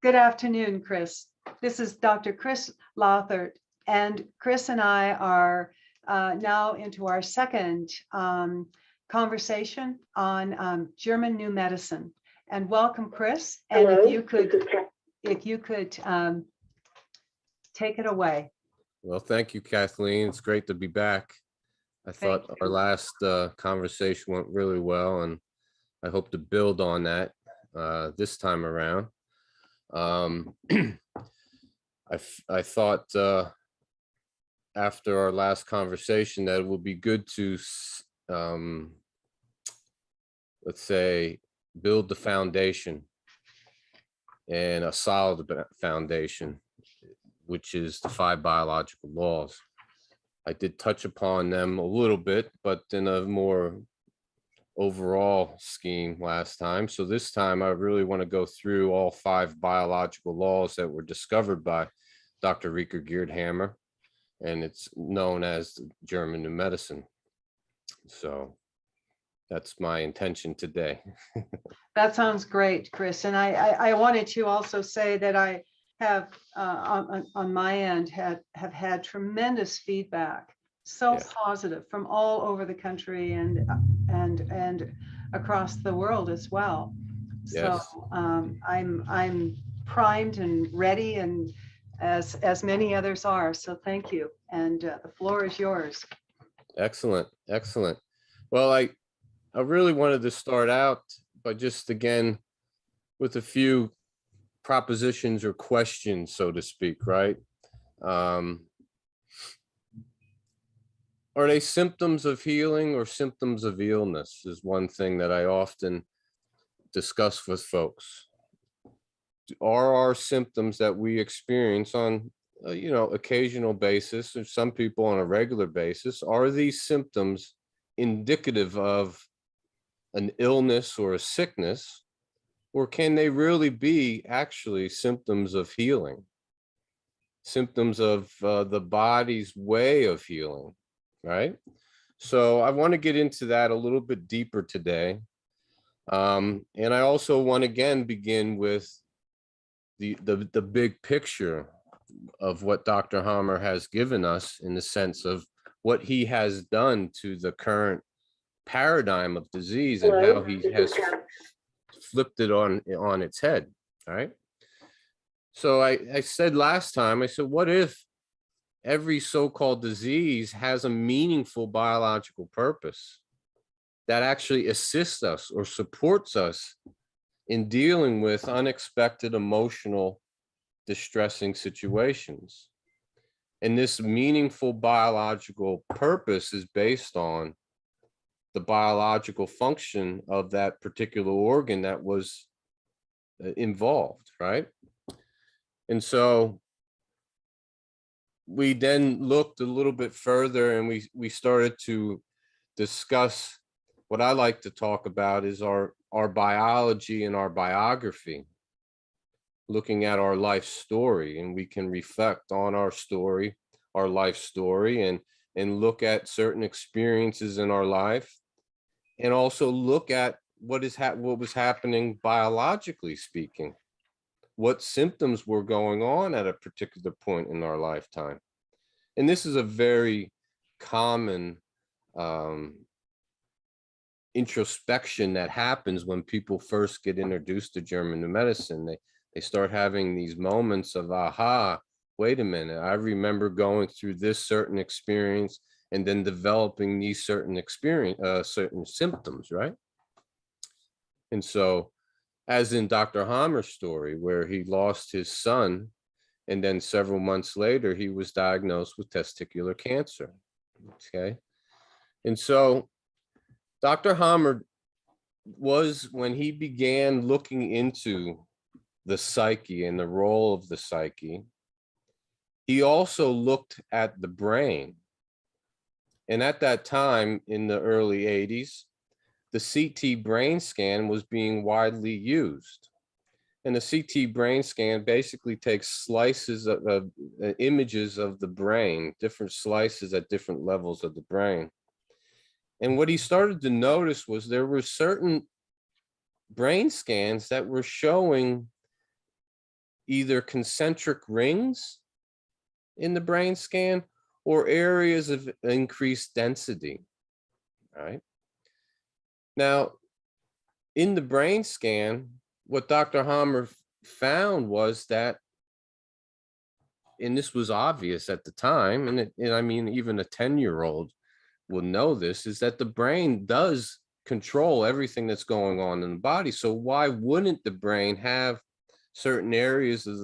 Good afternoon, Chris. This is Dr. Chris Lowthert, and Chris and I are now into our second conversation on German New Medicine. And welcome, Chris. And Hello. if you could take it away. Well, thank you, Kathleen. It's great to be back. I thought our last conversation went really well, and I hope to build on that this time around. I thought after our last conversation that it would be good to, let's say, build the foundation, and a solid foundation, which is the 5 biological laws. I did touch upon them a little bit, but in a more overall scheme last time. So this time I really want to go through all 5 biological laws that were discovered by Dr. Rieker Geerdhammer, and it's known as the German New Medicine. So that's my intention today. That sounds great, Chris. And I wanted to also say that I have on my end have had tremendous feedback, so positive from all over the country and across the world as well. Yes. So I'm primed and ready, and as many others are. So thank you, and the floor is yours. Excellent, excellent. Well, I really wanted to start out by just again with a few propositions or questions, so to speak, right? Are they symptoms of healing or symptoms of illness is one thing that I often discuss with folks. Are our symptoms that we experience on occasional basis, or some people on a regular basis, are these symptoms indicative of an illness or a sickness, or can they really be actually symptoms of healing, symptoms of the body's way of healing, right? So I want to get into that a little bit deeper today. And I also want to again begin with the big picture of what Dr. Hammer has given us, in the sense of what he has done to the current paradigm of disease and how he has flipped it on its head. All right. So I said last time, I said, what if every so-called disease has a meaningful biological purpose that actually assists us or supports us in dealing with unexpected emotional distressing situations? And this meaningful biological purpose is based on the biological function of that particular organ that was involved, right? And so we then looked a little bit further, and we started to discuss what I like to talk about is our biology and our biography, looking at our life story, and we can reflect on our story, our life story, and look at certain experiences in our life, and also look at what was happening biologically speaking, what symptoms were going on at a particular point in our lifetime. And this is a very common introspection that happens when people first get introduced to German New Medicine. They start having these moments of, aha, wait a minute, I remember going through this certain experience and then developing these certain symptoms, right? And so, as in Dr. Hammer's story, where he lost his son, and then several months later, he was diagnosed with testicular cancer, okay? And so Dr. Hammer was, when he began looking into the psyche and the role of the psyche, he also looked at the brain. And at that time, in the early 80s, the CT brain scan was being widely used. And the CT brain scan basically takes slices of images of the brain, different slices at different levels of the brain. And what he started to notice was there were certain brain scans that were showing either concentric rings in the brain scan or areas of increased density, right? Now, in the brain scan, what Dr. Hammer found was that, and this was obvious at the time, and I mean, even a 10-year-old will know this, is that the brain does control everything that's going on in the body. So why wouldn't the brain have certain areas of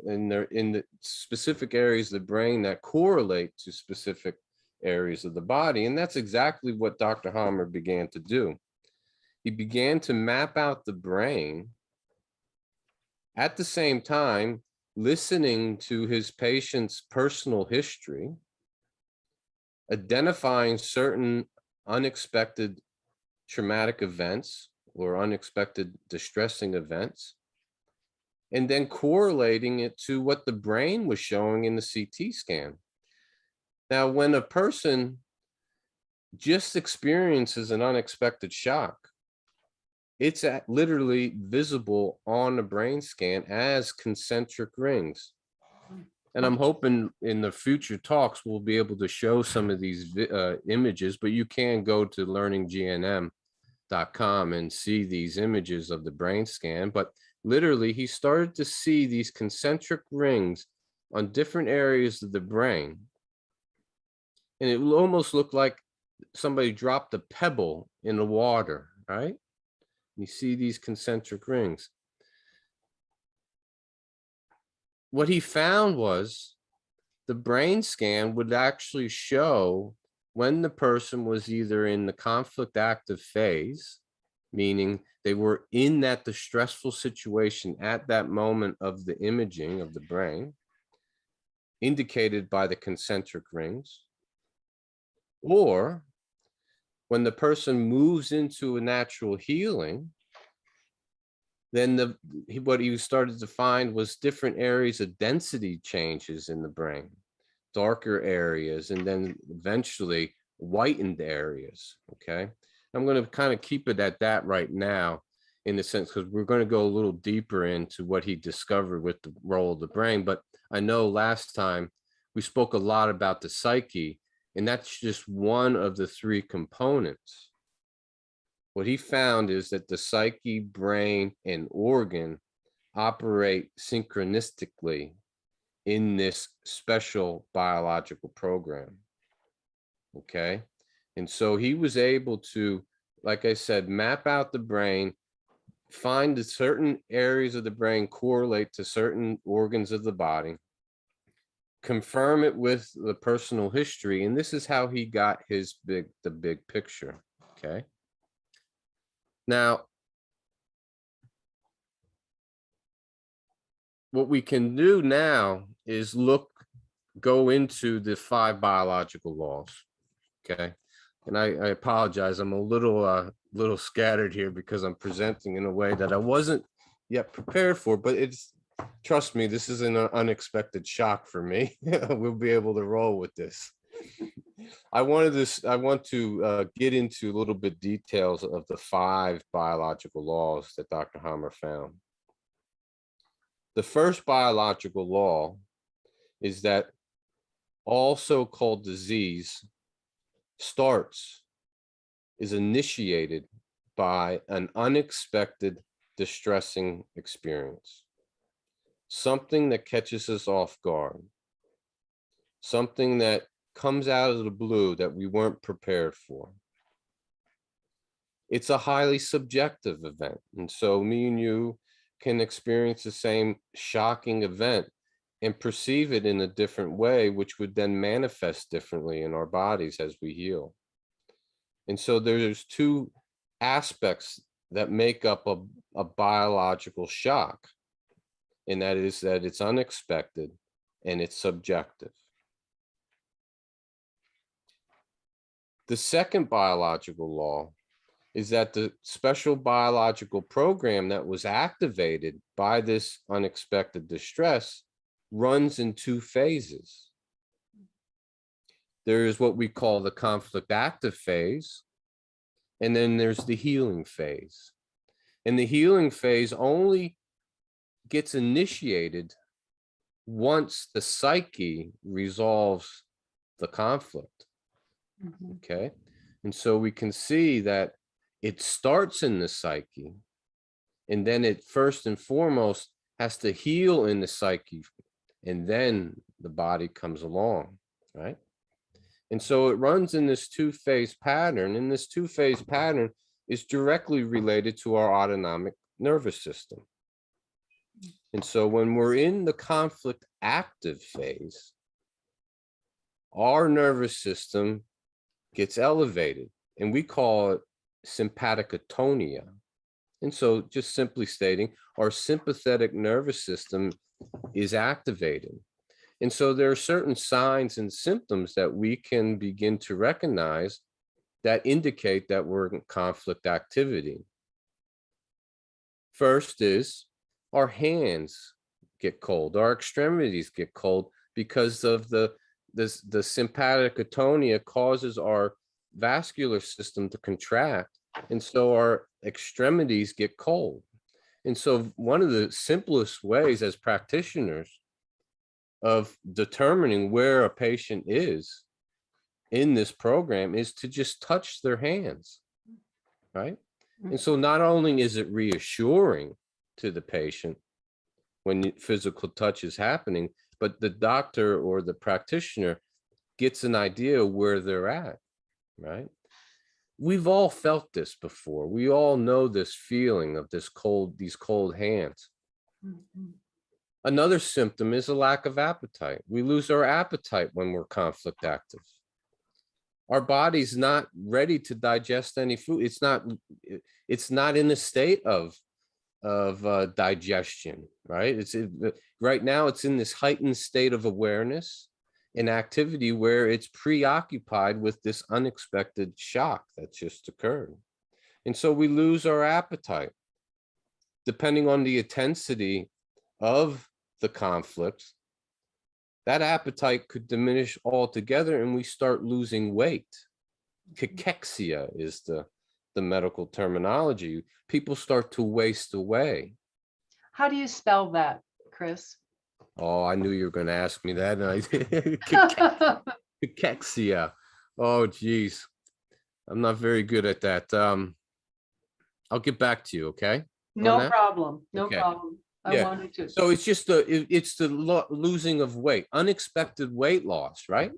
in the specific areas of the brain that correlate to specific areas of the body? And that's exactly what Dr. Hammer began to do. He began to map out the brain at the same time listening to his patient's personal history, identifying certain unexpected traumatic events or unexpected distressing events, and then correlating it to what the brain was showing in the CT scan. Now, when a person just experiences an unexpected shock, it's literally visible on the brain scan as concentric rings. And I'm hoping in the future talks, we'll be able to show some of these images, but you can go to learninggnm.com and see these images of the brain scan. But literally, he started to see these concentric rings on different areas of the brain. And it almost looked like somebody dropped a pebble in the water, right? You see these concentric rings. What he found was the brain scan would actually show when the person was either in the conflict active phase, meaning they were in that distressful situation at that moment of the imaging of the brain, indicated by the concentric rings, or when the person moves into a natural healing, then what he started to find was different areas of density changes in the brain, darker areas, and then eventually whitened areas. Okay, I'm going to kind of keep it at that right now, in the sense, because we're going to go a little deeper into what he discovered with the role of the brain. But I know last time we spoke a lot about the psyche, and that's just one of the three components. What he found is that the psyche, brain, and organ operate synchronistically in this special biological program. Okay. And so he was able to, like I said, map out the brain, find that certain areas of the brain correlate to certain organs of the body, confirm it with the personal history. And this is how he got the big picture. Okay. Now, what we can do now is go into the 5 biological laws. Okay. And I apologize. I'm a little scattered here because I'm presenting in a way that I wasn't yet prepared for, but trust me, this is an unexpected shock for me. We'll be able to roll with this. I want to get into a little bit details of the 5 biological laws that Dr. Hammer found. The first biological law is that all so-called disease is initiated by an unexpected, distressing experience. Something that catches us off guard. Something that comes out of the blue that we weren't prepared for. It's a highly subjective event. And so me and you can experience the same shocking event and perceive it in a different way, which would then manifest differently in our bodies as we heal. And so there's 2 aspects that make up a biological shock. And that is that it's unexpected and it's subjective. The second biological law is that the special biological program that was activated by this unexpected distress runs in 2 phases. There is what we call the conflict active phase, and then there's the healing phase. And the healing phase only gets initiated once the psyche resolves the conflict. Okay. And so we can see that it starts in the psyche, and then it first and foremost has to heal in the psyche, and then the body comes along, right? And so it runs in this two-phase pattern, and this two-phase pattern is directly related to our autonomic nervous system. And so when we're in the conflict active phase, our nervous system gets elevated, and we call it sympathicatonia. And so just simply stating, our sympathetic nervous system is activated. And so there are certain signs and symptoms that we can begin to recognize that indicate that we're in conflict activity. First is our hands get cold, our extremities get cold, because of the sympathicatonia causes our vascular system to contract, and so our extremities get cold. And so one of the simplest ways as practitioners of determining where a patient is in this program is to just touch their hands, right? And so not only is it reassuring to the patient when physical touch is happening, but the doctor or the practitioner gets an idea where they're at, right? We've all felt this before. We all know this feeling of these cold hands. Another symptom is a lack of appetite. We lose our appetite when we're conflict active. Our body's not ready to digest any food. It's not in a state of digestion, right? Right now it's in this heightened state of awareness and activity where it's preoccupied with this unexpected shock that just occurred. And so we lose our appetite. Depending on the intensity of the conflict, that appetite could diminish altogether and we start losing weight. Cachexia is the medical terminology. People start to waste away. How do you spell that, Chris? Oh, I knew you were going to ask me that. Cachexia. Oh, geez. I'm not very good at that. I'll get back to you, okay? No problem. No Okay. problem. I wanted to. So it's just the losing of weight, unexpected weight loss, right?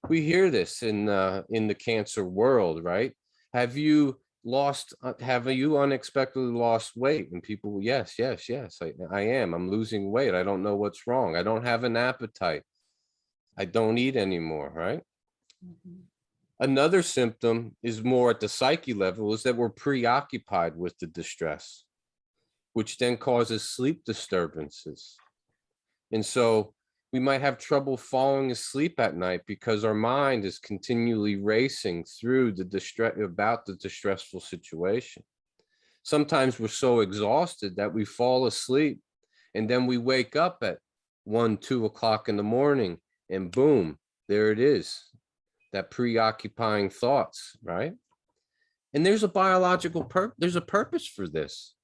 We hear this in the cancer world, right? Have you unexpectedly lost weight? And people, yes, I am. I'm losing weight. I don't know what's wrong. I don't have an appetite. I don't eat anymore, right? Another symptom is more at the psyche level, is that we're preoccupied with the distress, which then causes sleep disturbances. And so we might have trouble falling asleep at night because our mind is continually racing through the distressful situation. Sometimes we're so exhausted that we fall asleep, and then we wake up at 1, 2 o'clock in the morning, and boom, there it is, that preoccupying thoughts, right? And there's a biological there's a purpose for this.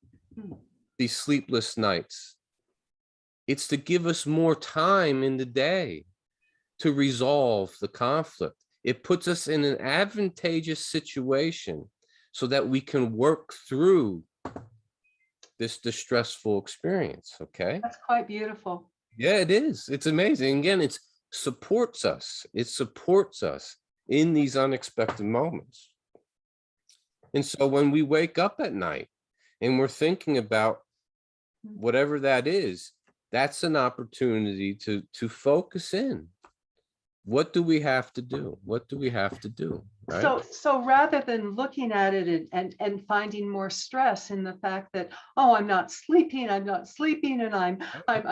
These sleepless nights. It's to give us more time in the day to resolve the conflict. It puts us in an advantageous situation so that we can work through this distressful experience, okay? That's quite beautiful. Yeah, it is. It's amazing. Again, it supports us. It supports us in these unexpected moments. And so when we wake up at night and we're thinking about whatever that is, that's an opportunity to focus in. What do we have to do? What do we have to do? Right? So rather than looking at it and finding more stress in the fact that, oh, I'm not sleeping, and I'm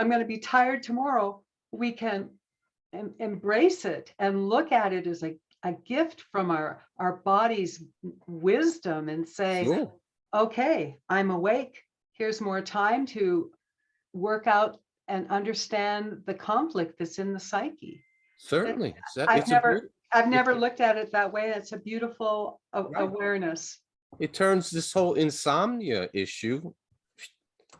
going to be tired tomorrow, we can embrace it and look at it as a gift from our body's wisdom and say, Sure. Okay, I'm awake. Here's more time to work out and understand the conflict that's in the psyche. Certainly. I've never looked at it that way. It's a beautiful awareness. It turns this whole insomnia issue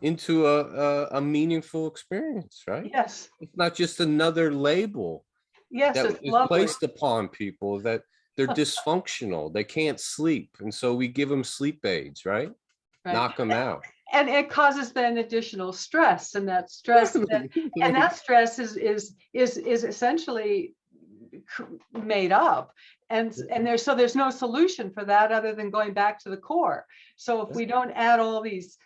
into a meaningful experience, right? Yes, It's not just another label yes, that it's is lovely. placed upon people that they're dysfunctional, they can't sleep, and so we give them sleep aids, right? Right. Knock them out. And it causes then additional stress, and that stress then, and that stress is essentially made up, and there's no solution for that other than going back to the core. So if we don't add all these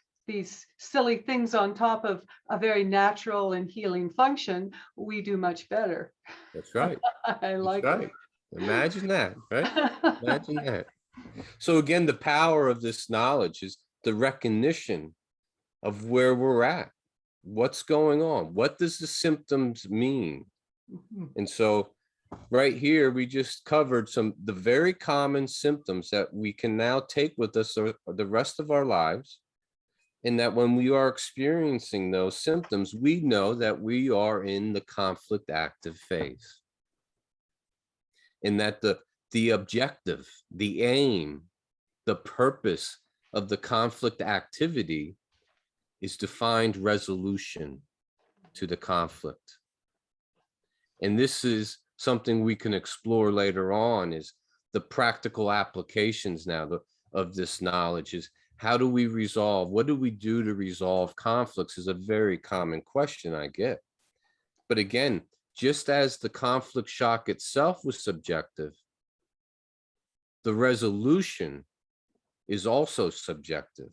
silly things on top of a very natural and healing function, we do much better. That's right. I That's like right. Imagine that, right? it. Imagine that. So again, the power of this knowledge is the recognition of where we're at, what's going on, what does the symptoms mean? And so right here, we just covered the very common symptoms that we can now take with us the rest of our lives. And that when we are experiencing those symptoms, we know that we are in the conflict active phase. And that the objective, the aim, the purpose of the conflict activity is to find resolution to the conflict. And this is something we can explore later on, is the practical applications now of this knowledge. Is how do we resolve? What do we do to resolve conflicts is a very common question I get. But again, just as the conflict shock itself was subjective, the resolution is also subjective,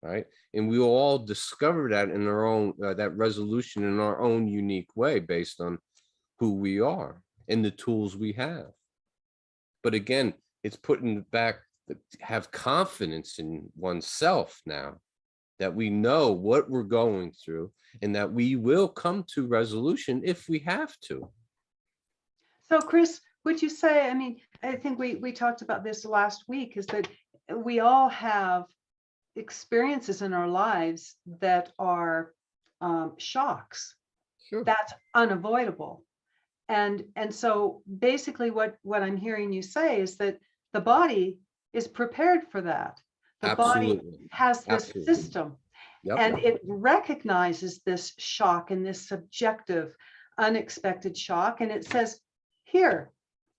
right? And we will all discover that in our own, that resolution in our own unique way based on who we are and the tools we have. But again, it's putting back, have confidence in oneself now, that we know what we're going through and that we will come to resolution if we have to. So Chris, would you say, I mean, I think we talked about this last week, is that we all have experiences in our lives that are shocks. Sure. That's unavoidable. And so basically what I'm hearing you say is that the body is prepared for that. The Absolutely. body has this Absolutely. system. Yep. And it recognizes this shock and this subjective, unexpected shock. And it says, here,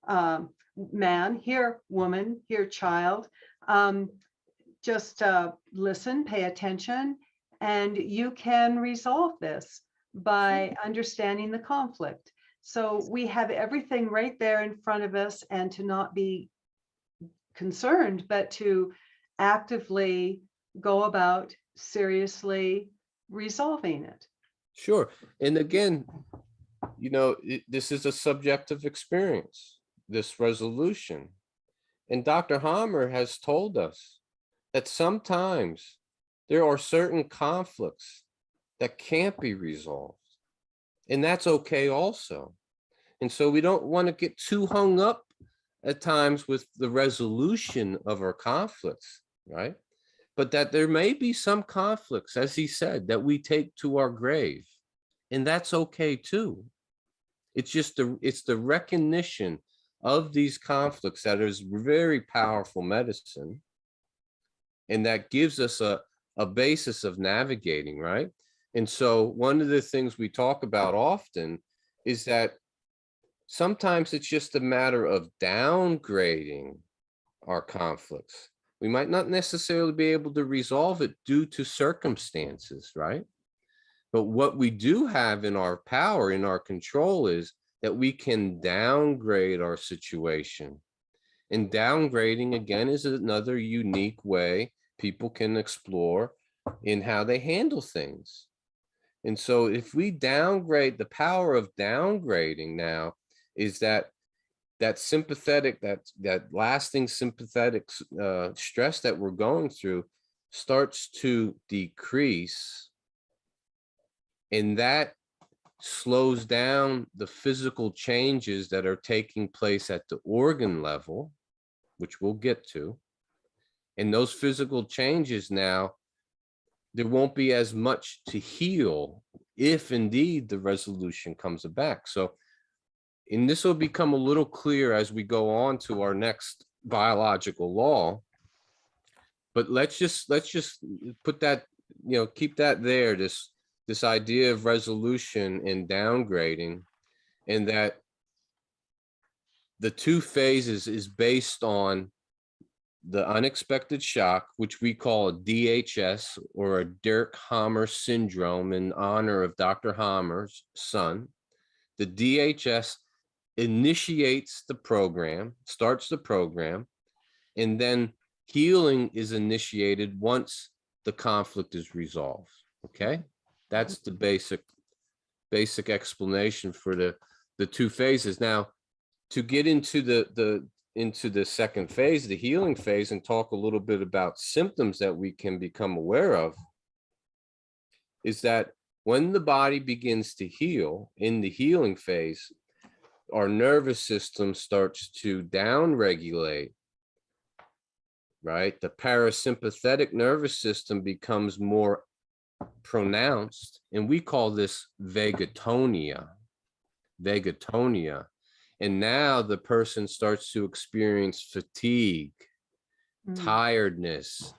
man, here, woman, here, child, just listen, pay attention, and you can resolve this by understanding the conflict. So we have everything right there in front of us, and to not be concerned, but to actively go about seriously resolving it. Sure. And again, you know, this is a subjective experience, this resolution. And Dr. Hammer has told us that sometimes there are certain conflicts that can't be resolved. And that's okay also. And so we don't want to get too hung up at times with the resolution of our conflicts, right? But that there may be some conflicts, as he said, that we take to our grave. And that's okay too. It's just it's the recognition of these conflicts that is very powerful medicine. And that gives us a basis of navigating, right? And so one of the things we talk about often is that sometimes it's just a matter of downgrading our conflicts. We might not necessarily be able to resolve it due to circumstances, right? But what we do have in our power, in our control, is that we can downgrade our situation. And downgrading, again, is another unique way people can explore in how they handle things. And so if we downgrade, the power of downgrading now is that sympathetic, that lasting sympathetic stress that we're going through starts to decrease. And that slows down the physical changes that are taking place at the organ level, which we'll get to. And those physical changes now, there won't be as much to heal if indeed the resolution comes back. So, and this will become a little clear as we go on to our next biological law. But let's just put that keep that there, this idea of resolution and downgrading, and that the two phases is based on the unexpected shock, which we call a DHS, or a Dirk Hammer syndrome, in honor of Dr. Hammer's son. The DHS initiates the program, starts the program, and then healing is initiated once the conflict is resolved. Okay, that's the basic explanation for the two phases. Now, to get into the second phase, the healing phase, and talk a little bit about symptoms that we can become aware of, is that when the body begins to heal in the healing phase, our nervous system starts to downregulate, right? The parasympathetic nervous system becomes more pronounced, and we call this vagatonia. And now the person starts to experience fatigue, tiredness,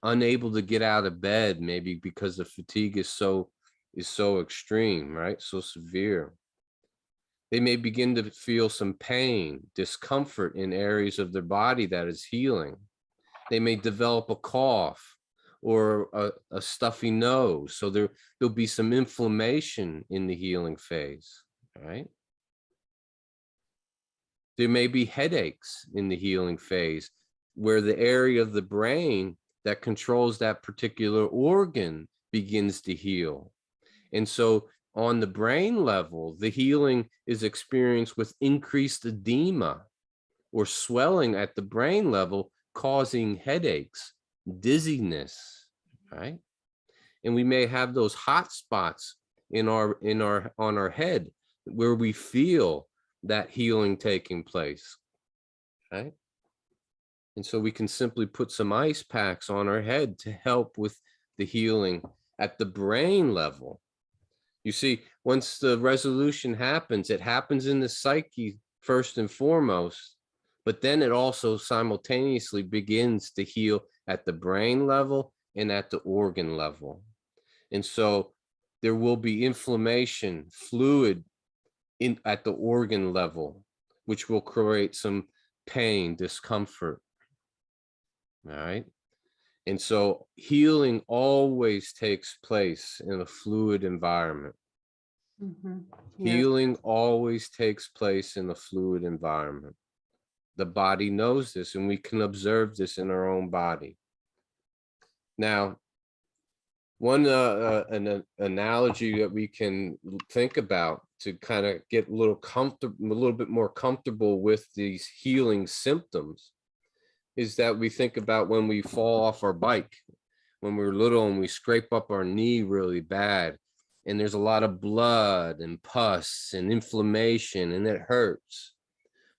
unable to get out of bed, maybe because the fatigue is so extreme, right? So severe. They may begin to feel some pain, discomfort in areas of their body that is healing. They may develop a cough or a stuffy nose. So there'll be some inflammation in the healing phase, right? There may be headaches in the healing phase, where the area of the brain that controls that particular organ begins to heal. And so on the brain level, the healing is experienced with increased edema or swelling at the brain level, causing headaches, dizziness, right? And we may have those hot spots on our head where we feel that healing taking place, right? And so we can simply put some ice packs on our head to help with the healing at the brain level. You see, once the resolution happens, it happens in the psyche first and foremost, but then it also simultaneously begins to heal at the brain level and at the organ level. And so there will be inflammation, fluid at the organ level, which will create some pain, discomfort. All right. And so healing always takes place in a fluid environment. Healing always takes place in a fluid environment. The body knows this, and we can observe this in our own body. Now, one an analogy that we can think about to kind of get a little bit more comfortable with these healing symptoms, is that we think about when we fall off our bike when we're little and we scrape up our knee really bad, and there's a lot of blood and pus and inflammation, and it hurts.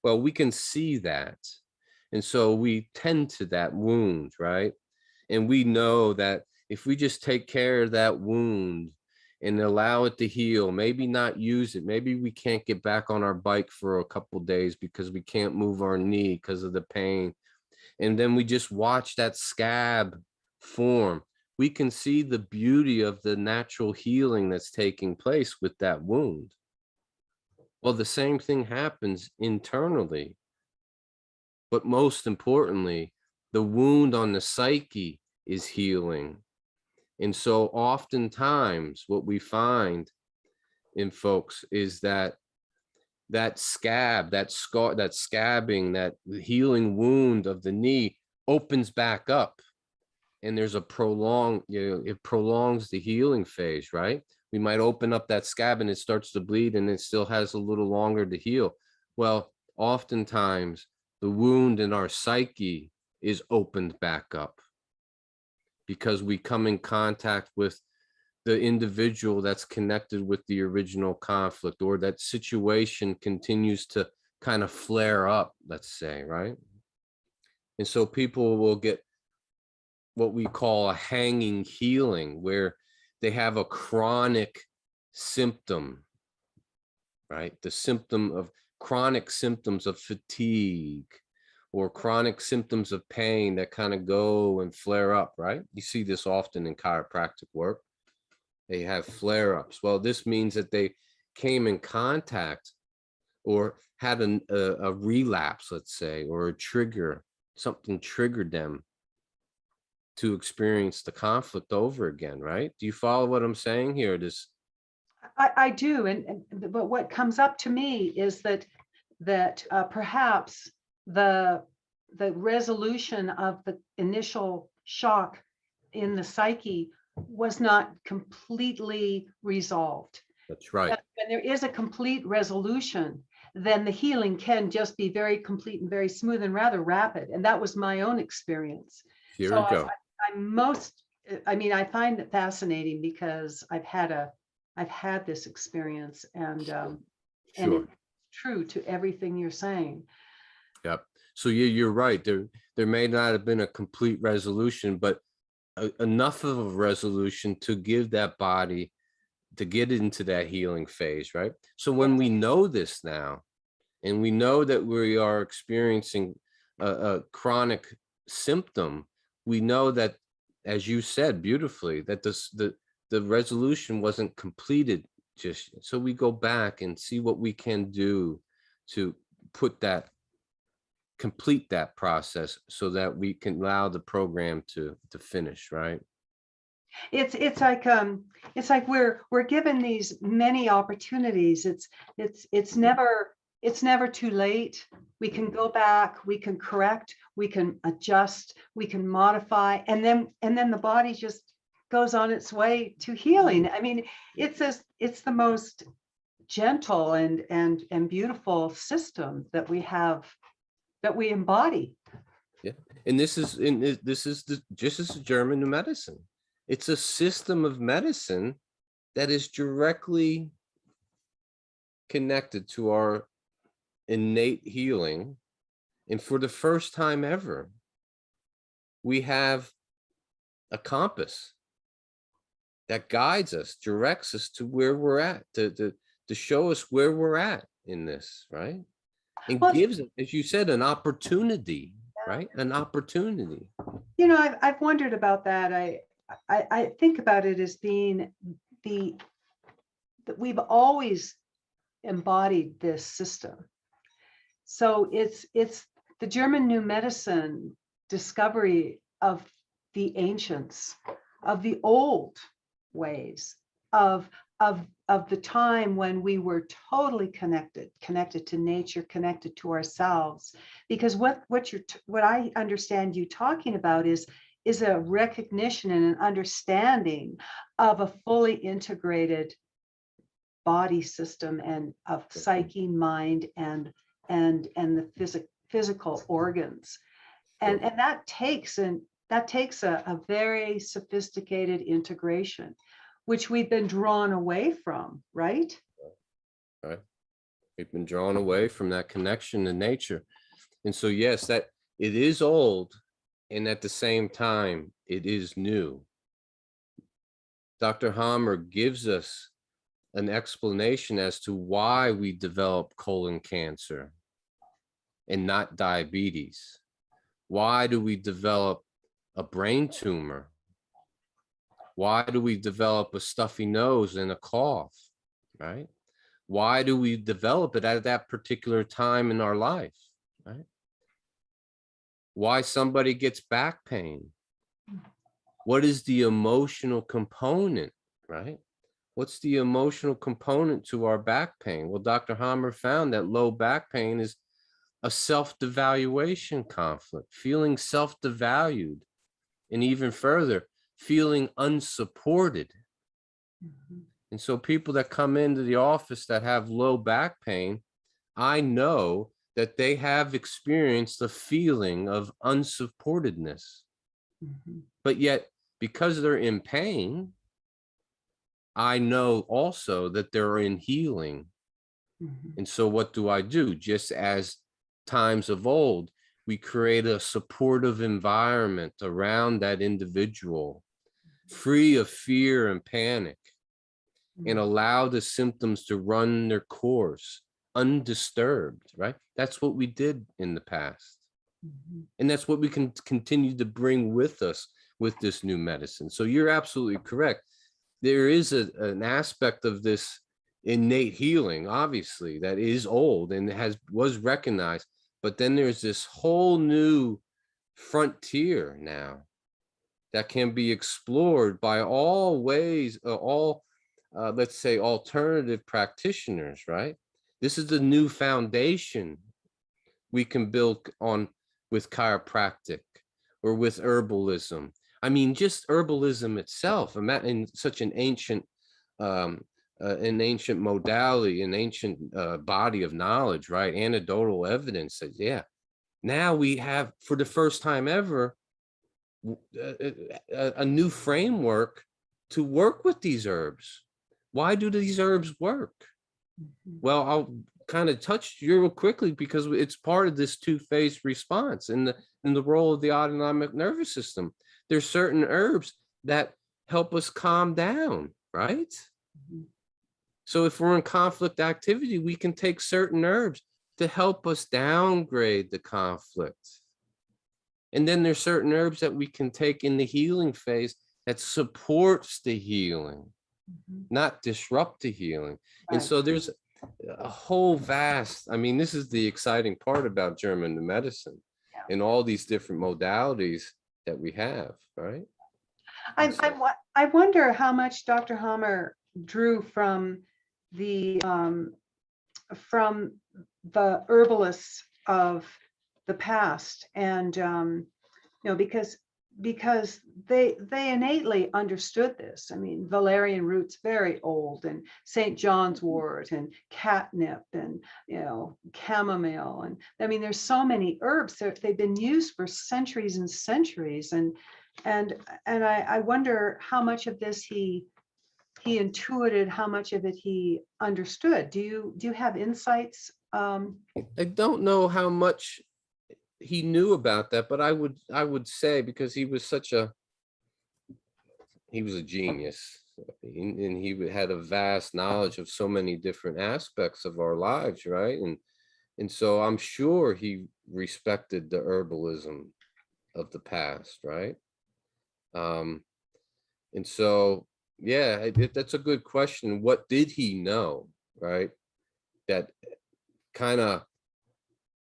Well, we can see that. And so we tend to that wound, right? And we know that if we just take care of that wound and allow it to heal, maybe not use it, maybe we can't get back on our bike for a couple of days because we can't move our knee because of the pain. And then we just watch that scab form. We can see the beauty of the natural healing that's taking place with that wound. Well, the same thing happens internally. But most importantly, the wound on the psyche is healing. And so oftentimes what we find in folks is that scab, that scar, that scabbing, that healing wound of the knee opens back up, and there's a it prolongs the healing phase, right? We might open up that scab and it starts to bleed and it still has a little longer to heal. Well, oftentimes the wound in our psyche is opened back up because we come in contact with the individual that's connected with the original conflict, or that situation continues to kind of flare up, let's say, right? And so people will get what we call a hanging healing, where they have a chronic symptom, right? The symptom of chronic symptoms of fatigue or chronic symptoms of pain that kind of go and flare up, right? You see this often in chiropractic work. They have flare-ups. Well, this means that they came in contact or had a relapse, let's say, or a trigger, something triggered them to experience the conflict over again, right? Do you follow what I'm saying here? I do, but what comes up to me is that perhaps the resolution of the initial shock in the psyche was not completely resolved. That's right. When there is a complete resolution, then the healing can just be very complete and very smooth and rather rapid. And that was my own experience. Here So we go. I find it fascinating because I've had this experience, and Sure. it's true to everything you're saying. Yep. So you're right. There may not have been a complete resolution, but enough of a resolution to give that body to get into that healing phase, right? So when we know this now, and we know that we are experiencing a chronic symptom, we know that, as you said beautifully, that the resolution wasn't completed just yet. So we go back and see what we can do to complete that process so that we can allow the program to finish, right? It's like we're given these many opportunities. It's never too late. We can go back, we can correct, we can adjust, we can modify, and then the body just goes on its way to healing. I mean, it's the most gentle and beautiful system that we have, that we embody. Yeah. And this is just as German medicine. It's a system of medicine that is directly connected to our innate healing. And for the first time ever, we have a compass that guides us, directs us to where we're at, to show us where we're at in this, right? And gives, as you said, an opportunity, right? An opportunity. You know, I've wondered about that. I think about it as being that we've always embodied this system. So it's the German New Medicine discovery of the ancients, of the old ways, of the time when we were totally connected to nature, connected to ourselves. Because what I understand you talking about is a recognition and an understanding of a fully integrated body system, and of psyche, mind, and the physical organs. And that takes a very sophisticated integration, which we've been drawn away from, right? Right. We've been drawn away from that connection to nature. And so, yes, that it is old, and at the same time, it is new. Dr. Hammer gives us an explanation as to why we develop colon cancer and not diabetes. Why do we develop a brain tumor? Why do we develop a stuffy nose and a cough, right? Why do we develop it at that particular time in our life, right? Why somebody gets back pain? What is the emotional component, right? What's the emotional component to our back pain? Well, Dr. Hammer found that low back pain is a self-devaluation conflict, feeling self-devalued, and even further, feeling unsupported. And so people that come into the office that have low back pain, I know that they have experienced the feeling of unsupportedness. But yet, because they're in pain, I know also that they're in healing. And so what do? Just as times of old, we create a supportive environment around that individual, free of fear and panic, and allow the symptoms to run their course undisturbed, right? That's what we did in the past. Mhm. And that's what we can continue to bring with us with this new medicine. So you're absolutely correct. There is an aspect of this innate healing, obviously, that is old and was recognized. But then there's this whole new frontier now that can be explored by all ways, let's say, alternative practitioners, right? This is the new foundation we can build on with chiropractic or with herbalism. I mean, just herbalism itself, in such um, an ancient modality, an ancient body of knowledge, right? Anecdotal evidence that, yeah, now we have, for the first time ever, a new framework to work with these herbs. Why do these herbs work? Mhm. Well, I'll kind of touch you real quickly because it's part of this two-phase response in the role of the autonomic nervous system. There's certain herbs that help us calm down, right? Mhm. So if we're in conflict activity, we can take certain herbs to help us downgrade the conflict. And then there's certain herbs that we can take in the healing phase that supports the healing, Mhm. not disrupt the healing. And Right. so there's a whole vast, I mean, this is the exciting part about German medicine Yeah. and all these different modalities that we have, right? And so, I wonder how much Dr. Hammer drew the from the herbalists of the past, and because they innately understood this. I mean, valerian roots very old, and St. John's wort and catnip, and chamomile, and I mean there's so many herbs that they've been used for centuries and centuries, and I wonder how much of this he intuited, how much of it he understood. Do you have insights? I don't know how much he knew about that, but I would say, because he was a genius, and he had a vast knowledge of so many different aspects of our lives, right? And so I'm sure he respected the herbalism of the past, right? Um, and so, yeah, that's a good question. What did he know, right? That kind of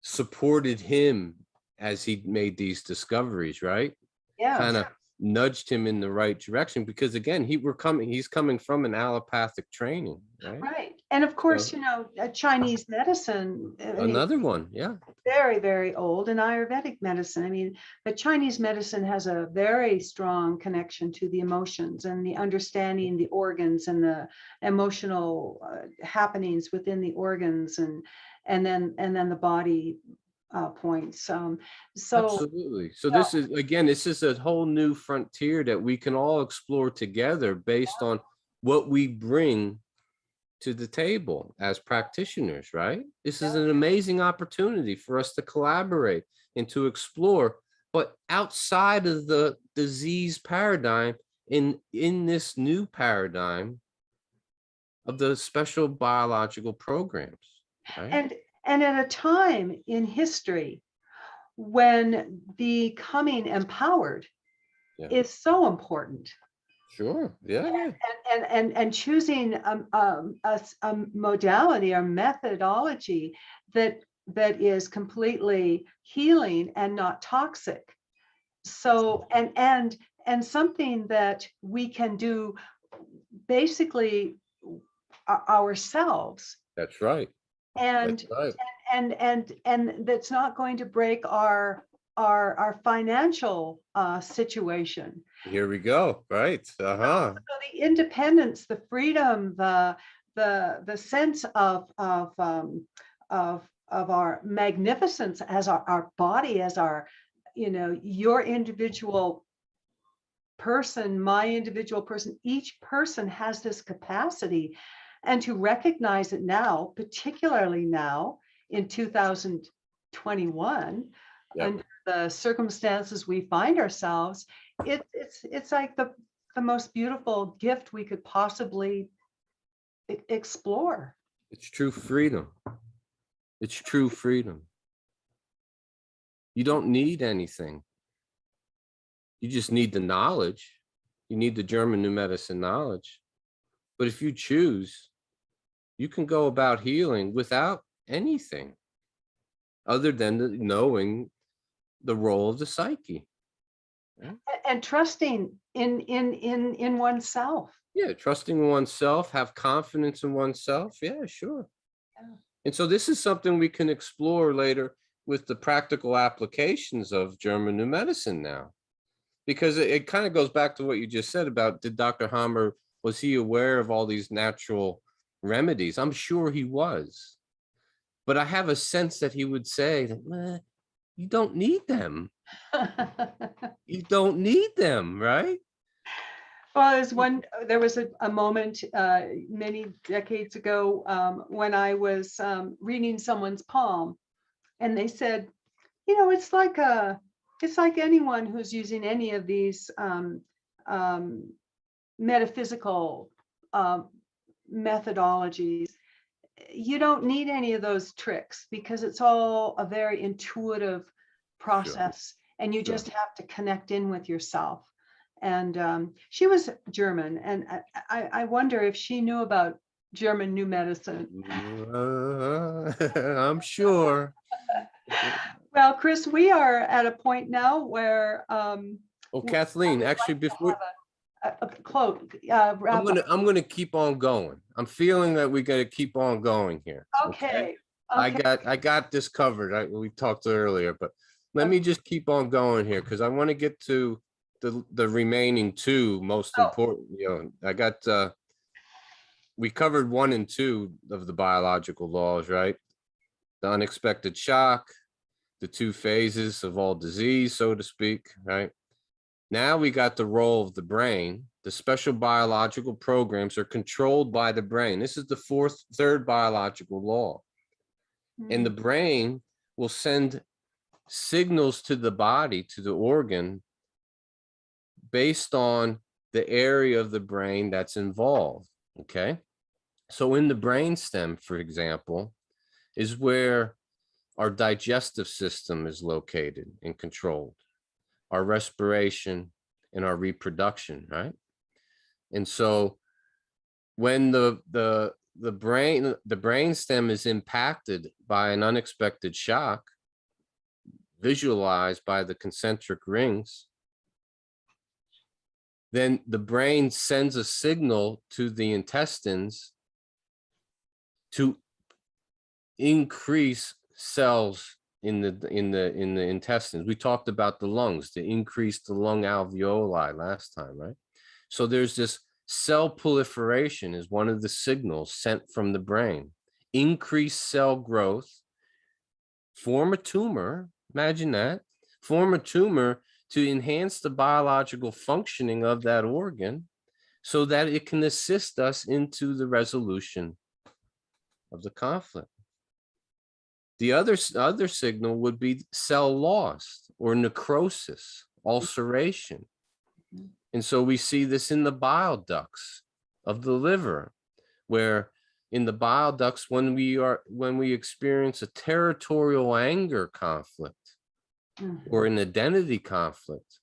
supported him as he made these discoveries, right? Kind Yes. of nudged him in the right direction, because again, he's coming from an allopathic training, right? Right. And of course, So Chinese medicine, I mean, another one, yeah. very, very old, and Ayurvedic medicine. I mean, but Chinese medicine has a very strong connection to the emotions and the understanding the organs and the emotional happenings within the organs, and then the body points. So Absolutely. So yeah, this is a whole new frontier that we can all explore together based on what we bring to the table as practitioners, right? This is yeah, an amazing opportunity for us to collaborate and to explore, but outside of the disease paradigm, in this new paradigm of the special biological programs, right? and at a time in history when becoming empowered Yeah, is so important, sure. Yeah, yeah. and choosing a modality or methodology that is completely healing and not toxic. So and something that we can do basically ourselves, That's right. That's and right. and that's not going to break our financial situation. Here we go. Right. Uh-huh. So the independence, the freedom, the sense of our magnificence as our body, as our, your individual person, my individual person, each person has this capacity. And to recognize it now, particularly now in 2021, Yep. under the circumstances we find ourselves, it's like the most beautiful gift we could possibly explore. It's true freedom. It's true freedom. You don't need anything. You just need the knowledge. You need the German new medicine knowledge. But if you choose, you can go about healing without anything other than knowing the role of the psyche. And trusting in oneself. Yeah, trusting oneself, have confidence in oneself. Yeah, sure. Yeah. And so this is something we can explore later with the practical applications of German new medicine now, because it kind of goes back to what you just said about, did Dr. Hammer, was he aware of all these natural remedies? I'm sure he was, but I have a sense that he would say that, "Meh, you don't need them. You don't need them, right?" Well, there was a moment many decades ago when I was reading someone's palm, and they said, it's like anyone who's using any of these metaphysical methodologies. You don't need any of those tricks because it's all a very intuitive process, and you just have to connect in with yourself. And she was German, and I wonder if she knew about German new medicine. I'm sure. Well, Chris, we are at a point now where Well, Kathleen, actually, before wrap up. I'm gonna keep on going. I'm feeling that we gotta keep on going here. Okay. I got this covered. We talked earlier, but let me just keep on going here because I want to get to the remaining two most important. I got we covered 1 and 2 of the biological laws, right? The unexpected shock, the 2 phases of all disease, so to speak, right? Now we got the role of the brain. The special biological programs are controlled by the brain. This is the third biological law. And the brain will send signals to the body, to the organ, based on the area of the brain that's involved, okay? So in the brainstem, for example, is where our digestive system is located and controlled, our respiration and our reproduction, right? And so when the brainstem is impacted by an unexpected shock, visualized by the concentric rings, then the brain sends a signal to the intestines to increase cells in the intestines. We talked about the lungs, to increase the lung alveoli last time, right? So there's this cell proliferation is one of the signals sent from the brain. Increase cell growth, form a tumor, imagine that, form a tumor to enhance the biological functioning of that organ so that it can assist us into the resolution of the conflict. The other signal would be cell loss or necrosis, ulceration. And so we see this in the bile ducts of the liver, where in the bile ducts, when we experience a territorial anger conflict or an identity conflict,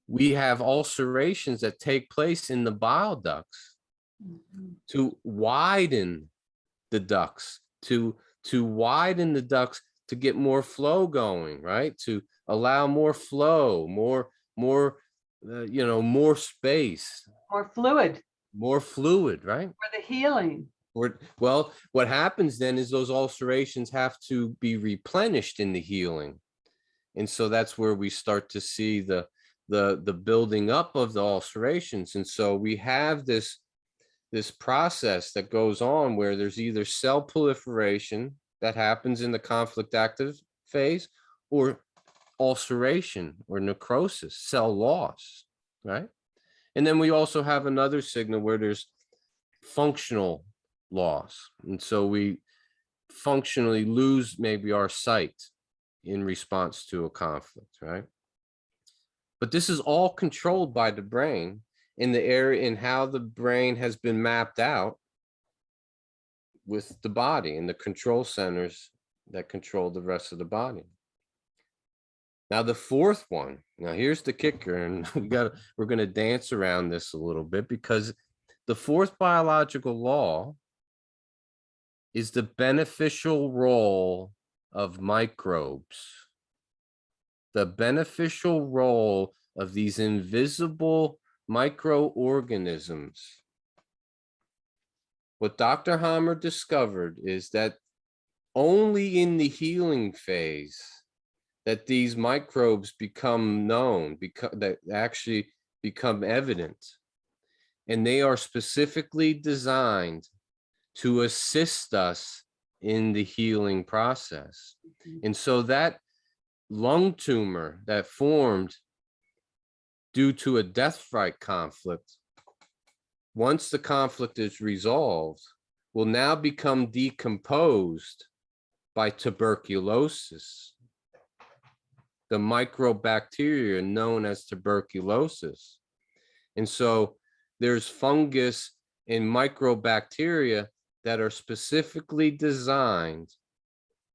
we have ulcerations that take place in the bile ducts to widen the ducts, to widen the ducts to get more flow going, right? To allow more flow, more space, more fluid, right? For the healing. Well, what happens then is those ulcerations have to be replenished in the healing. And so that's where we start to see the building up of the ulcerations. And so we have this process that goes on where there's either cell proliferation that happens in the conflict active phase or ulceration or necrosis, cell loss, right? And then we also have another signal where there's functional loss. And so we functionally lose maybe our sight in response to a conflict, right? But this is all controlled by the brain in the area in how the brain has been mapped out with the body and the control centers that control the rest of the body. Now the fourth one, now here's the kicker, and we're going to dance around this a little bit, because the fourth biological law is the beneficial role of microbes. The beneficial role of these invisible microorganisms. What Dr. Hammer discovered is that only in the healing phase that these microbes become known, that actually become evident. And they are specifically designed to assist us in the healing process. And so that lung tumor that formed due to a death fright conflict, once the conflict is resolved, will now become decomposed by tuberculosis, the microbacteria known as tuberculosis. And so there's fungus and microbacteria that are specifically designed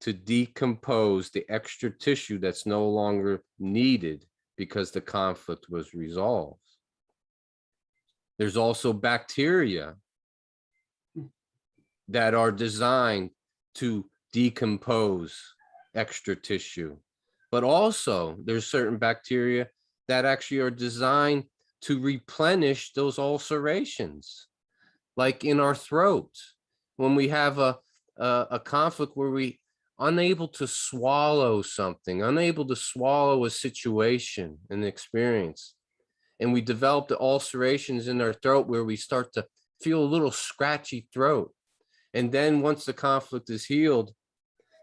to decompose the extra tissue that's no longer needed because the conflict was resolved. There's also bacteria that are designed to decompose extra tissue. But also there's certain bacteria that actually are designed to replenish those ulcerations, like in our throat, when we have a conflict where we unable to swallow something, unable to swallow a situation, an experience, and we develop the ulcerations in our throat where we start to feel a little scratchy throat. And then once the conflict is healed,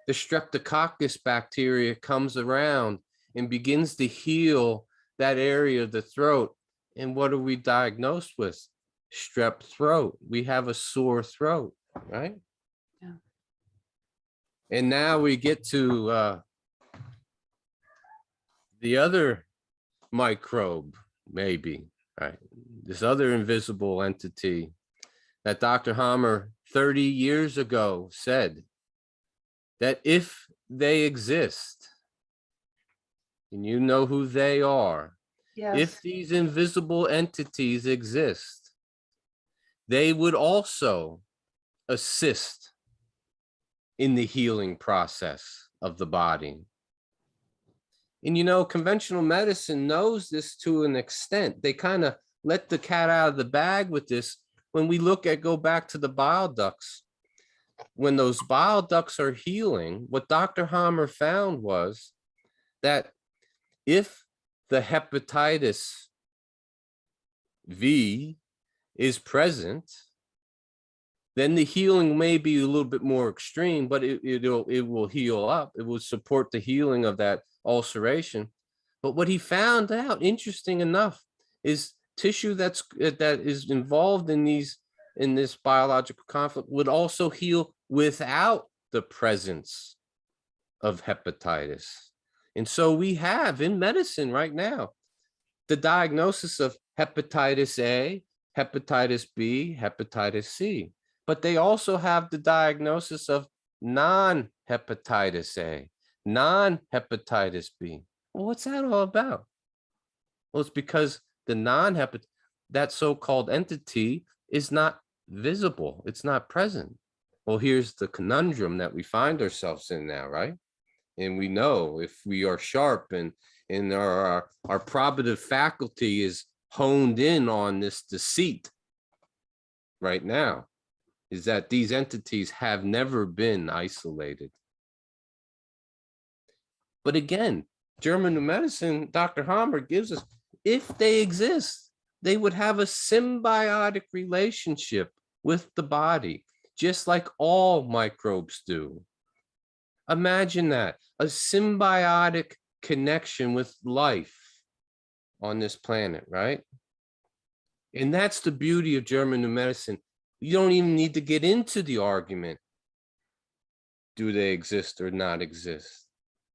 the streptococcus bacteria comes around and begins to heal that area of the throat. And what are we diagnosed with? Strep throat. We have a sore throat, right? Yeah. And now we get to the other microbe, maybe, right? This other invisible entity that Dr. Hammer 30 years ago said that if they exist, and you know who they are, Yes. if these invisible entities exist, they would also assist in the healing process of the body. And you know, conventional medicine knows this to an extent. They kind of let the cat out of the bag with this. When we go back to the bile ducts, when those bile ducts are healing, what Dr. Hammer found was that if the hepatitis V is present, then the healing may be a little bit more extreme, but it will heal up. It will support the healing of that ulceration. But what he found out, interesting enough, is tissue that is involved in this biological conflict would also heal without the presence of hepatitis. And so we have in medicine right now the diagnosis of hepatitis A, hepatitis B, hepatitis C, but they also have the diagnosis of non-hepatitis A, non-hepatitis B. Well, what's that all about? Well, it's because the that so-called entity is not visible. It's not present. Well, here's the conundrum that we find ourselves in now, right? And we know if we are sharp and our probative faculty is honed in on this deceit right now, is that these entities have never been isolated. But again, German medicine, Dr. Hammer gives us, if they exist, they would have a symbiotic relationship with the body, just like all microbes do. Imagine that, a symbiotic connection with life on this planet, right? And that's the beauty of German new medicine. You don't even need to get into the argument. Do they exist or not exist?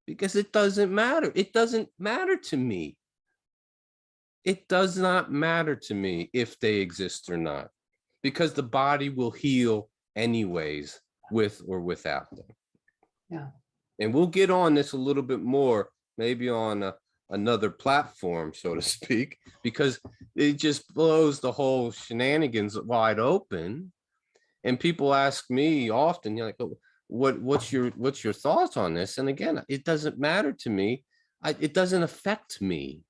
Because it doesn't matter. It doesn't matter to me. It does not matter to me if they exist or not, because the body will heal anyways, with or without them. Yeah. And we'll get on this a little bit more maybe on another platform, so to speak, because it just blows the whole shenanigans wide open. And people ask me often, you're like, "Oh, what's your thoughts on this?" And again, it doesn't matter to me. It doesn't affect me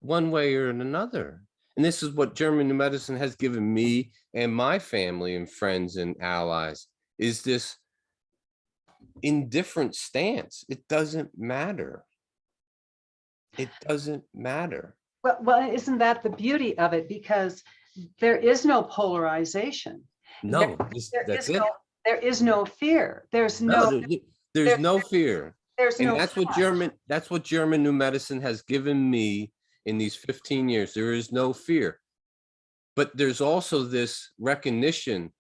one way or another. And this is what German New Medicine has given me and my family and friends and allies, is this indifferent stance. It doesn't matter. It doesn't matter. Well, isn't that the beauty of it? Because there is no polarization. No, There that's is it. no, there is no fear. There's No, no, there's there's, no fear. there's And no fight. that's what German New Medicine has given me in these 15 years. There is no fear. But there's also this recognition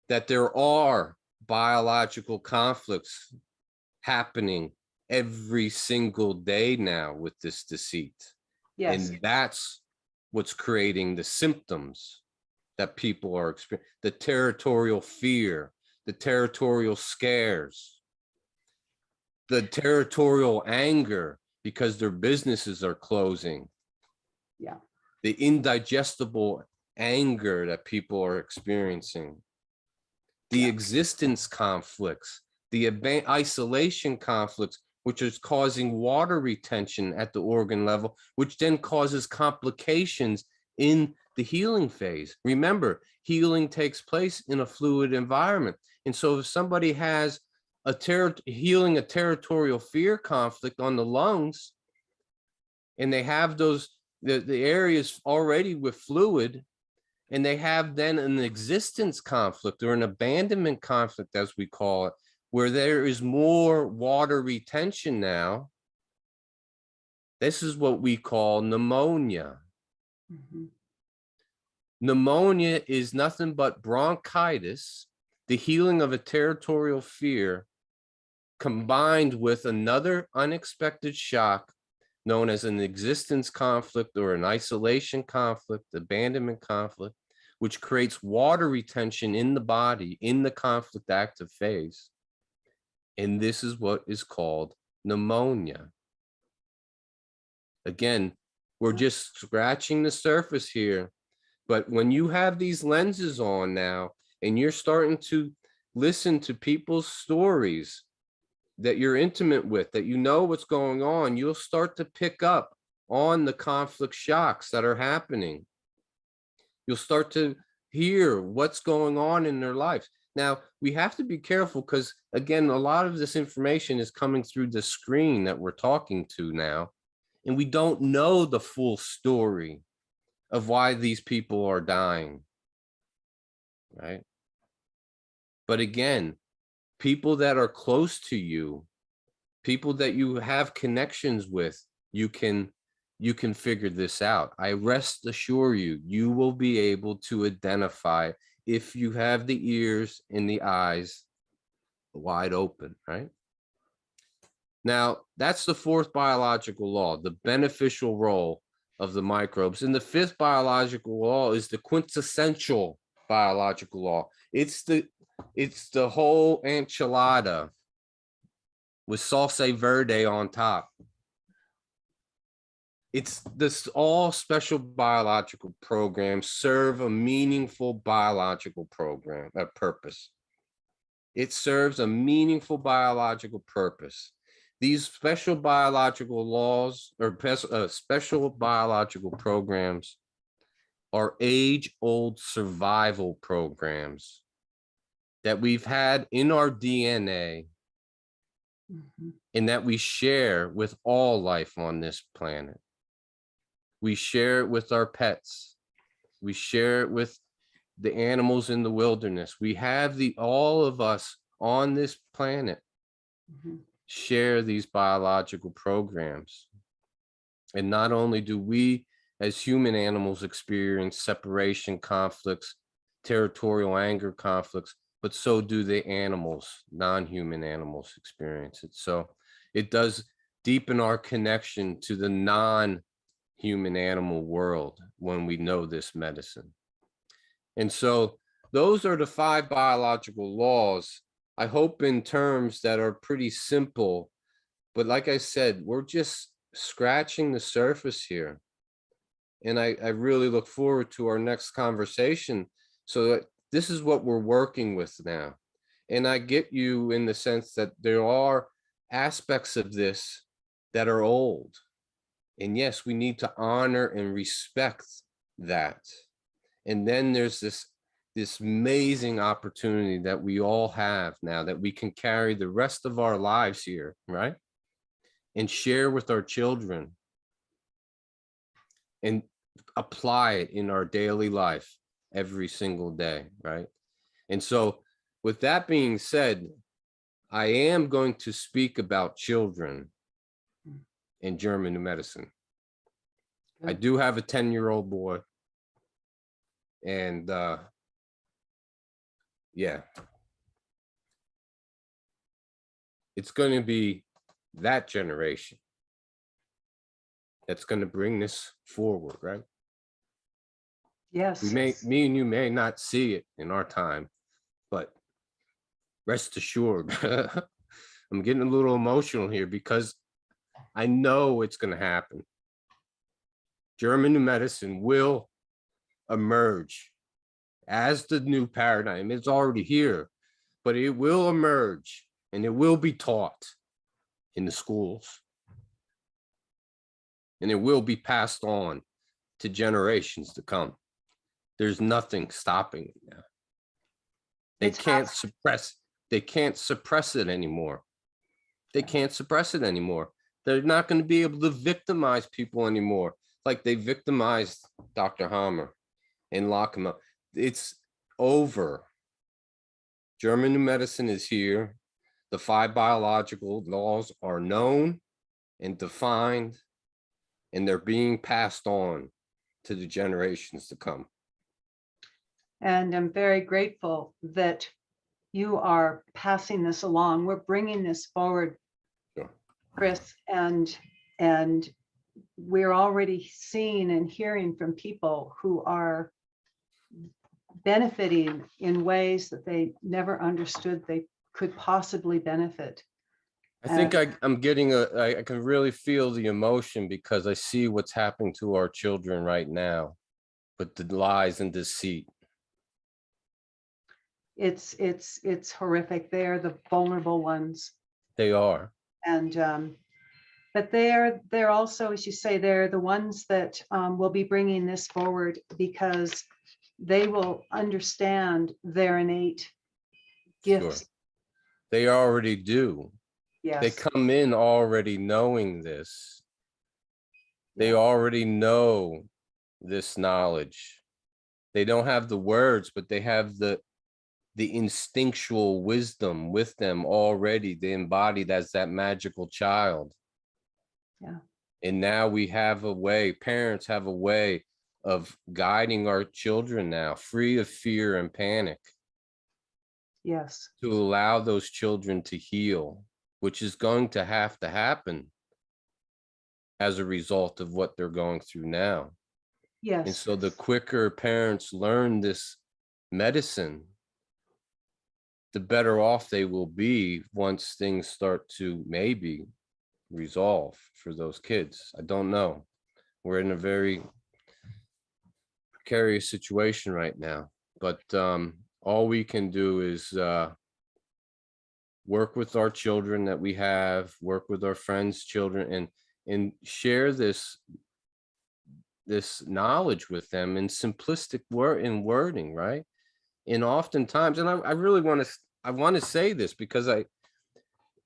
that there are biological conflicts happening every single day now with this deceit. Yes, And that's what's creating the symptoms that people are experiencing, the territorial fear, the territorial scares, the territorial anger because their businesses are closing, yeah, the indigestible anger that people are experiencing, the yeah, existence conflicts, the isolation conflicts, which is causing water retention at the organ level, which then causes complications in the healing phase. Remember, healing takes place in a fluid environment. And so if somebody has healing a territorial fear conflict on the lungs, and they have those, the areas already with fluid, and they have then an existence conflict or an abandonment conflict, as we call it, where there is more water retention now. This is what we call pneumonia. mhm, Pneumonia is nothing but bronchitis, the healing of a territorial fear, combined with another unexpected shock known as an existence conflict or an isolation conflict, abandonment conflict, which creates water retention in the body in the conflict active phase. And this is what is called pneumonia. Again, we're just scratching the surface here. But when you have these lenses on now, and you're starting to listen to people's stories that you're intimate with, that you know what's going on, you'll start to pick up on the conflict shocks that are happening. You'll start to hear what's going on in their lives. Now, we have to be careful because, again, a lot of this information is coming through the screen that we're talking to now, and we don't know the full story of why these people are dying, right? But again, people that are close to you, people that you have connections with, you can figure this out. I rest assure you, you will be able to identify if you have the ears and the eyes wide open, right? Now, that's the fourth biological law, the beneficial role of the microbes. And the fifth biological law is the quintessential biological law. It's the whole enchilada with salsa verde on top. It's this all special biological programs serve a meaningful biological purpose. It serves a meaningful biological purpose. These special biological laws or special biological programs are age-old survival programs that we've had in our DNA mhm, and that we share with all life on this planet. We share it with our pets. We share it with the animals in the wilderness. We have all of us on this planet mhm. share these biological programs. And not only do we as human animals experience separation conflicts, territorial anger conflicts, but so do the animals, non-human animals experience it. So it does deepen our connection to the non-human animal world when we know this medicine. And so those are the 5 biological laws. I hope in terms that are pretty simple But like I said, we're just scratching the surface here. And I really look forward to our next conversation. So that this is what we're working with now. And I get you in the sense that there are aspects of this that are old. And yes, we need to honor and respect that. And then there's this amazing opportunity that we all have now that we can carry the rest of our lives here, right? And share with our children and apply it in our daily life every single day, right? And so with that being said, I am going to speak about children in German New Medicine. I do have a 10-year-old boy. And yeah, it's going to be that generation that's going to bring this forward, right? Yes. Me and you may not see it in our time, but rest assured, I'm getting a little emotional here because I know it's going to happen. German New Medicine will emerge as the new paradigm. It's already here, but it will emerge and it will be taught in the schools. And it will be passed on to generations to come. There's nothing stopping it now. They can't suppress it anymore. They can't suppress it anymore. They're not going to be able to victimize people anymore, like they victimized Dr. Hammer and lock him up. It's over. German New Medicine is here. The 5 biological laws are known and defined, and they're being passed on to the generations to come. And I'm very grateful that you are passing this along. We're bringing this forward, Sure. Chris, and we're already seeing and hearing from people who are benefiting in ways that they never understood they could possibly benefit. I think I'm getting I can really feel the emotion because I see what's happening to our children right now, but the lies and deceit. It's horrific. They're the vulnerable ones. They are. And but they're also, as you say, they're the ones that will be bringing this forward because they will understand their innate gifts. Sure. They already do. Yes. They come in already knowing this. They already know this knowledge. They don't have the words, but they have the instinctual wisdom with them already. They embodied as that magical child. Yeah. And now we have a way, parents have a way of guiding our children now, free of fear and panic. Yes. To allow those children to heal, which is going to have to happen as a result of what they're going through now. Yes. And so the quicker parents learn this medicine, the better off they will be once things start to maybe resolve for those kids. I don't know. We're in a very precarious situation right now, but all we can do is work with our children that we have, work with our friends' children, and share this knowledge with them in simplistic wording, right? And oftentimes, and I really want to say this because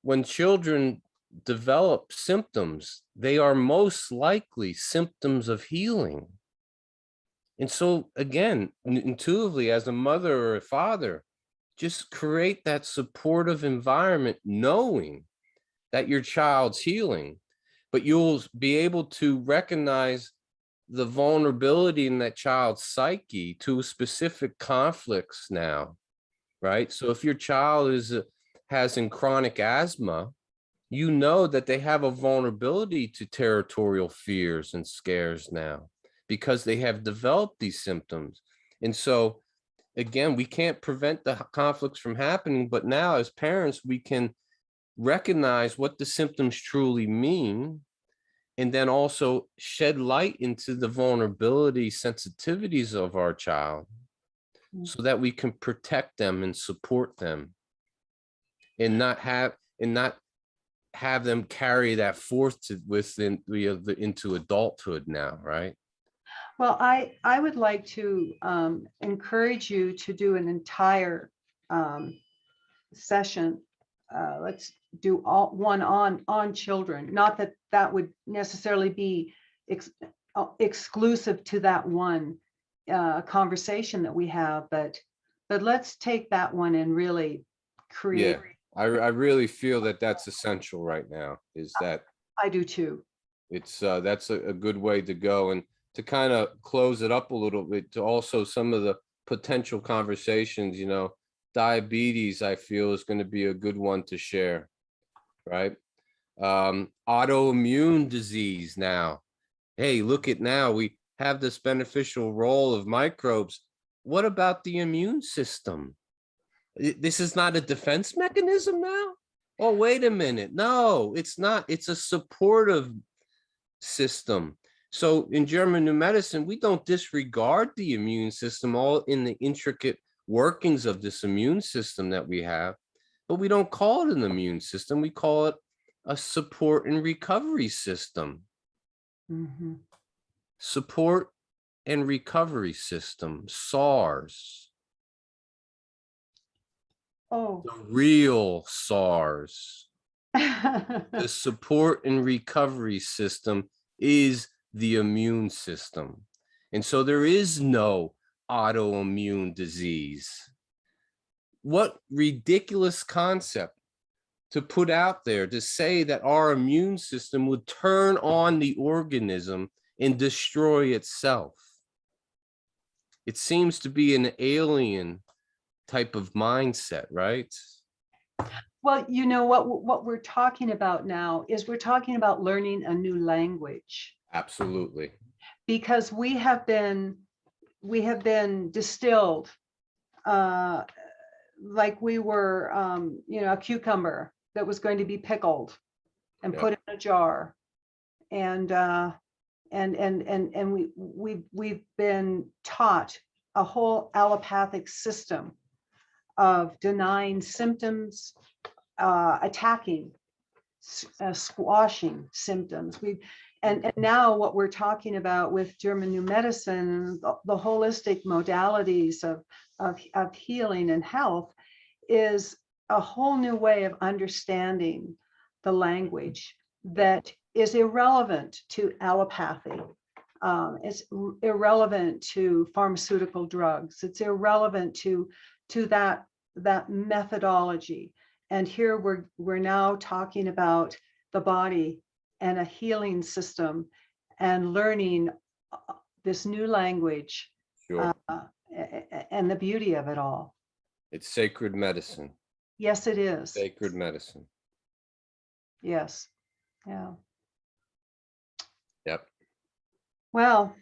when children develop symptoms, they are most likely symptoms of healing. And so again, intuitively, as a mother or a father, just create that supportive environment, knowing that your child's healing, but you'll be able to recognize the vulnerability in that child's psyche to specific conflicts now, right? So if your child has chronic asthma, you know that they have a vulnerability to territorial fears and scares now because they have developed these symptoms. And so again, we can't prevent the conflicts from happening, but now as parents, we can recognize what the symptoms truly mean, and then also shed light into the vulnerability sensitivities of our child so that we can protect them and support them, and not have them carry that forth within into adulthood now, right? Well, I would like to encourage you to do an entire session. Let's do one on children. Not that that would necessarily be exclusive to that one conversation that we have, but let's take that one and really create. Yeah, I really feel that that's essential right now, is that I do too. it's that's a good way to go. And to kind of close it up a little bit, to also some of the potential conversations, diabetes, I feel, is going to be a good one to share, right? Autoimmune disease now. Hey, look at now, we have this beneficial role of microbes. What about the immune system? This is not a defense mechanism now? Oh, wait a minute. No, it's not. It's a supportive system. So in German New Medicine, we don't disregard the immune system, all in the intricate workings of this immune system that we have, but we don't call it an immune system. We call it a support and recovery system. Mm-hmm. Support and recovery system, SARS. Oh. The real SARS. The support and recovery system is the immune system. And so there is no autoimmune disease. What ridiculous concept to put out there, to say that our immune system would turn on the organism and destroy itself. It seems to be an alien type of mindset, right? Well, what we're talking about now is we're talking about learning a new language. Absolutely. Because we have been distilled like we were a cucumber that was going to be pickled and put in a jar, and we've been taught a whole allopathic system of denying symptoms, attacking, squashing symptoms. And now what we're talking about with German New Medicine, the holistic modalities of healing and health, is a whole new way of understanding the language that is irrelevant to allopathy. It's irrelevant to pharmaceutical drugs. It's irrelevant to that methodology. And here we're now talking about the body and a healing system and learning this new language. Sure. And the beauty of it all. It's sacred medicine. Yes, it is. Sacred medicine. Yes. Yeah. Yep. Well,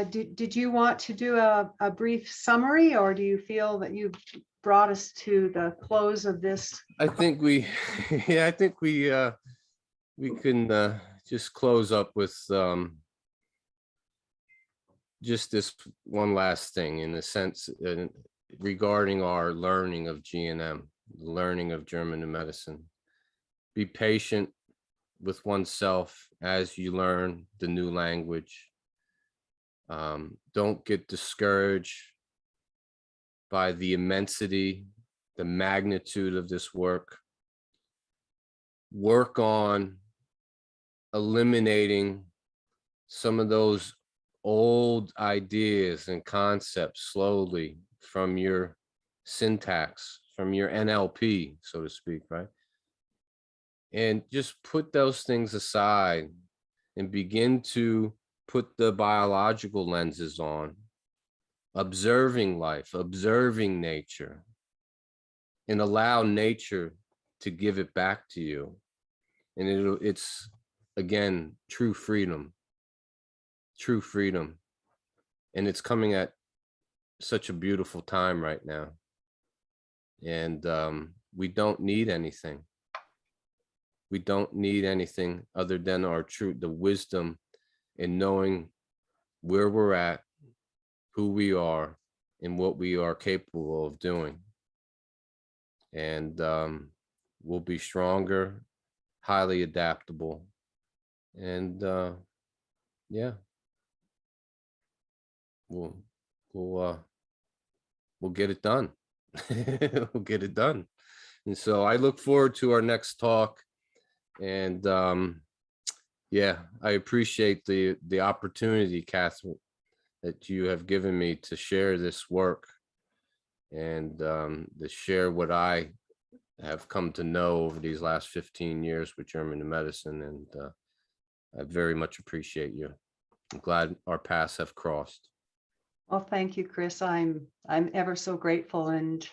did you want to do a brief summary, or do you feel that you've brought us to the close of this? I think we can just close up with just this one last thing, in the sense regarding our learning of GNM, learning of German New Medicine. Be patient with oneself as you learn the new language. Don't get discouraged by the immensity, the magnitude of this work. Work on eliminating some of those old ideas and concepts slowly from your syntax, from your NLP, so to speak, right? And just put those things aside and begin to put the biological lenses on, observing life, observing nature, and allow nature to give it back to you. And it's again, true freedom. And it's coming at such a beautiful time right now. And we don't need anything. we don't need anything other than our truth, the wisdom in knowing where we're at, who we are, and what we are capable of doing. And we'll be stronger, highly adaptable, and yeah, we'll get it done. We'll get it done. And so I look forward to our next talk. And yeah, I appreciate the opportunity, Kathleen, that you have given me to share this work and to share what I have come to know over these last 15 years with German medicine. And I very much appreciate you. I'm glad our paths have crossed. Well, thank you, Chris. I'm ever so grateful and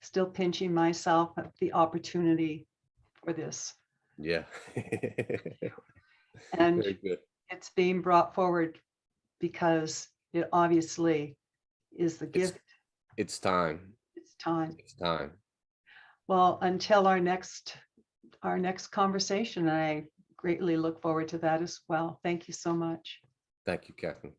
still pinching myself at the opportunity for this. Yeah. And Very good. it's being brought forward because it obviously is the gift. It's time. It's time. It's time. Well, until our next conversation, I greatly look forward to that as well. Thank you so much. Thank you, Kathleen.